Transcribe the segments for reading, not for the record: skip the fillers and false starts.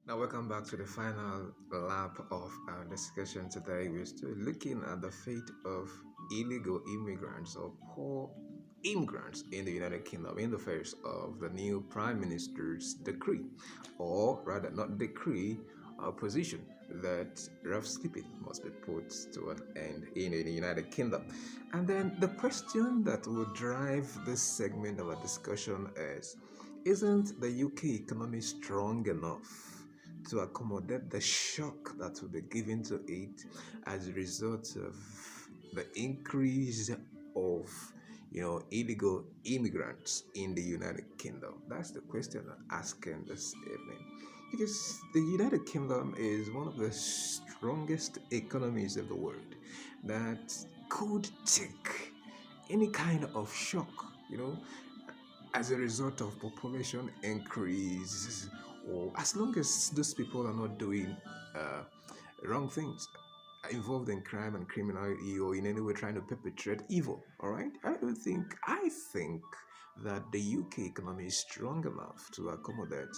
Now, welcome back to the final lap of our discussion today. We're still looking at the fate of illegal immigrants or poor immigrants in the United Kingdom in the face of the new Prime Minister's decree, or rather, not decree, position that rough sleeping must be put to an end in the United Kingdom. And then the question that will drive this segment of our discussion is: isn't the UK economy strong enough to accommodate the shock that will be given to it as a result of the increase of illegal immigrants in the United Kingdom? That's the question I'm asking this evening. Because the United Kingdom is one of the strongest economies of the world that could take any kind of shock, as a result of population increase, or as long as those people are not doing uh, wrong things, involved in crime and criminality, or in any way trying to perpetrate evil. All right, I think that the UK economy is strong enough to accommodate,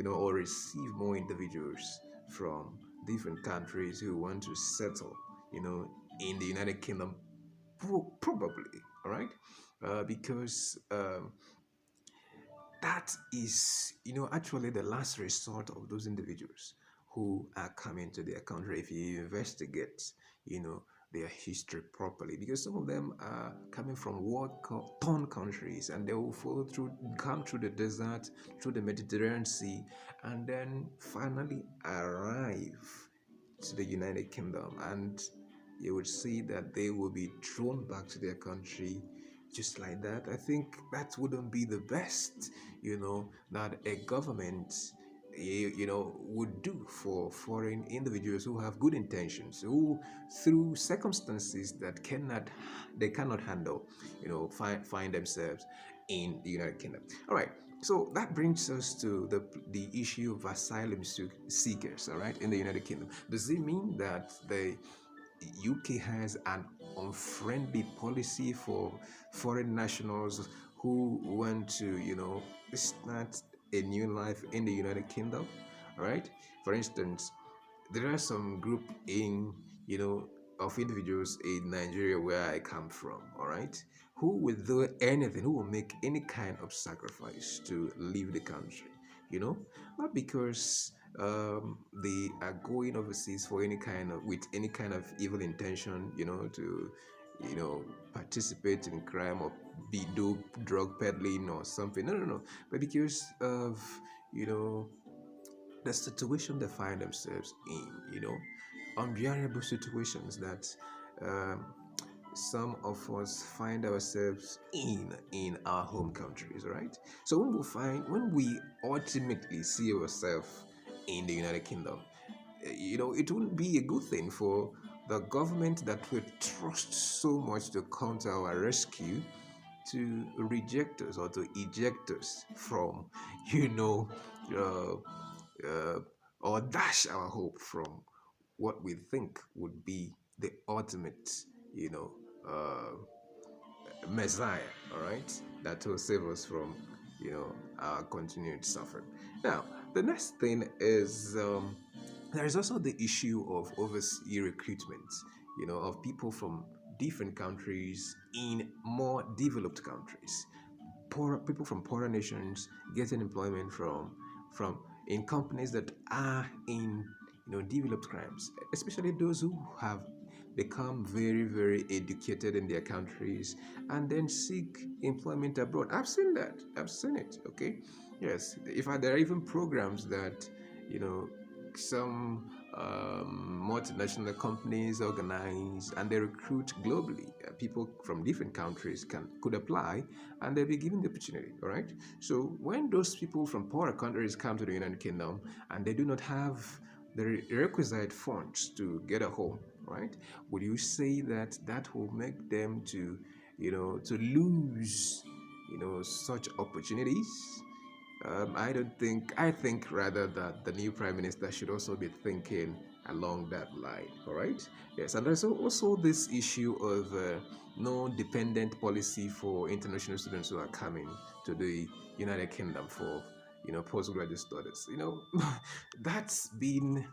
or receive more individuals from different countries who want to settle, in the United Kingdom. Probably, all right, because that is, actually the last resort of those individuals who are coming to their country if you investigate, you know, their history properly. Because some of them are coming from war-torn countries, and they will come through the desert, through the Mediterranean Sea, and then finally arrive to the United Kingdom. And you would see that they will be thrown back to their country just like that. I think that wouldn't be the best, that a government, would do for foreign individuals who have good intentions, who, through circumstances that they cannot handle, find themselves in the United Kingdom. All right. So that brings us to the issue of asylum seekers. All right, in the United Kingdom, does it mean that the UK has an unfriendly policy for foreign nationals who want to, start a new life in the United Kingdom? All right. For instance, there are some group in, of individuals in Nigeria where I come from. All right, who will do anything, who will make any kind of sacrifice to leave the country. Not because they are going overseas for any kind of evil intention, to participate in crime or do drug peddling or something. No, no, no. But because of you know the situation they find themselves in, unbearable situations that um, some of us find ourselves in our home countries, right? So when we ultimately see ourselves in the United Kingdom, it wouldn't be a good thing for the government that we trust so much to come to our rescue to reject us or to eject us from, you know, uh, uh, or dash our hope from what we think would be the ultimate, you know, uh, Messiah, all right, that will save us from, our continued suffering. Now, the next thing is there is also the issue of overseas recruitment, of people from different countries in more developed countries. People from poorer nations getting employment from in companies that are in developed crimes, especially those who have become very very educated in their countries and then seek employment abroad. I've seen it. Okay, yes. If there are even programs that you know some multinational companies organize, and they recruit globally. People from different countries could apply, and they'll be given the opportunity. All right. So when those people from poorer countries come to the United Kingdom and they do not have the requisite funds to get a home, right? Would you say that that will make them to lose, such opportunities? I don't think. I think rather that the new prime minister should also be thinking along that line. All right. Yes, and there's also this issue of no dependent policy for international students who are coming to the United Kingdom for postgraduate studies. That's been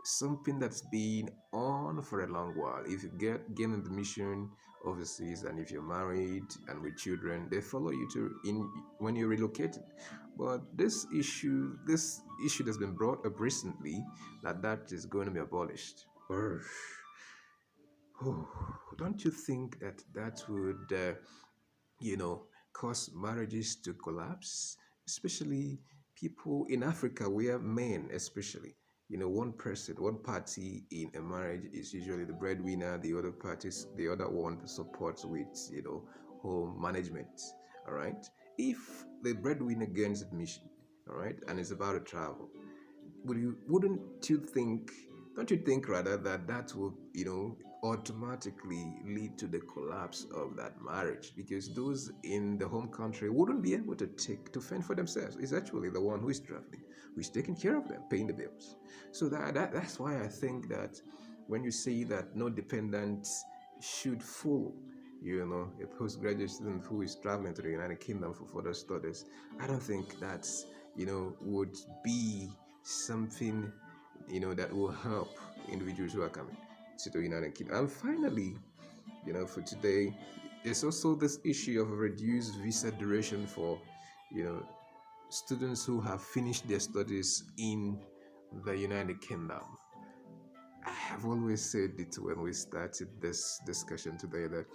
something that's been on for a long while. If you gain admission overseas, and if you're married and with children, they follow you to in when you're relocated. But this issue that's been brought up recently, that is going to be abolished. Or oh, don't you think that would you know, cause marriages to collapse, especially people in Africa where men, especially, one party in a marriage is usually the breadwinner, the other one supports with, home management. All right. If the breadwinner gains admission, all right, and is about to travel, wouldn't you think, don't you think rather that will, automatically lead to the collapse of that marriage, because those in the home country wouldn't be able to fend for themselves. It's actually the one who is traveling, who is taking care of them, paying the bills. So that's why I think that when you say that no dependent should follow, a postgraduate student who is traveling to the United Kingdom for further studies, I don't think that's, would be something, that will help individuals who are coming to the United Kingdom. And finally, for today, there's also this issue of a reduced visa duration for, you know, students who have finished their studies in the United Kingdom. I have always said it when we started this discussion today that,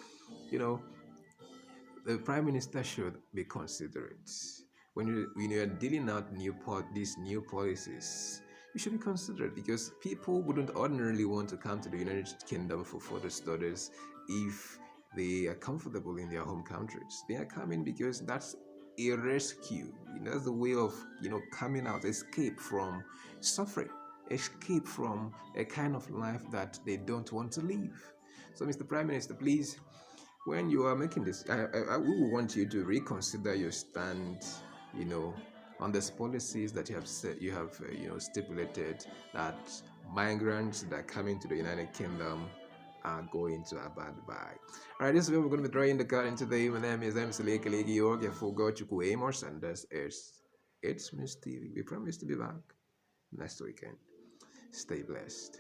you know, the prime minister should be considerate when you're dealing out these new policies. You should be considerate, because people wouldn't ordinarily want to come to the United Kingdom for further studies if they are comfortable in their home countries. They are coming because that's a rescue. That's the way of coming out, escape from suffering, escape from a kind of life that they don't want to live. So, Mr. Prime Minister, please, when you are making this, we will want you to reconsider your stand, you know, on these policies that you have set, stipulated that migrants that are coming to the United Kingdom are going to abide by. All right, this is where we're going to be drawing the curtain today. My name is MC Lekelegi York. I forgot you Amos, and this is It's Miss TV. We promise to be back next weekend. Stay blessed.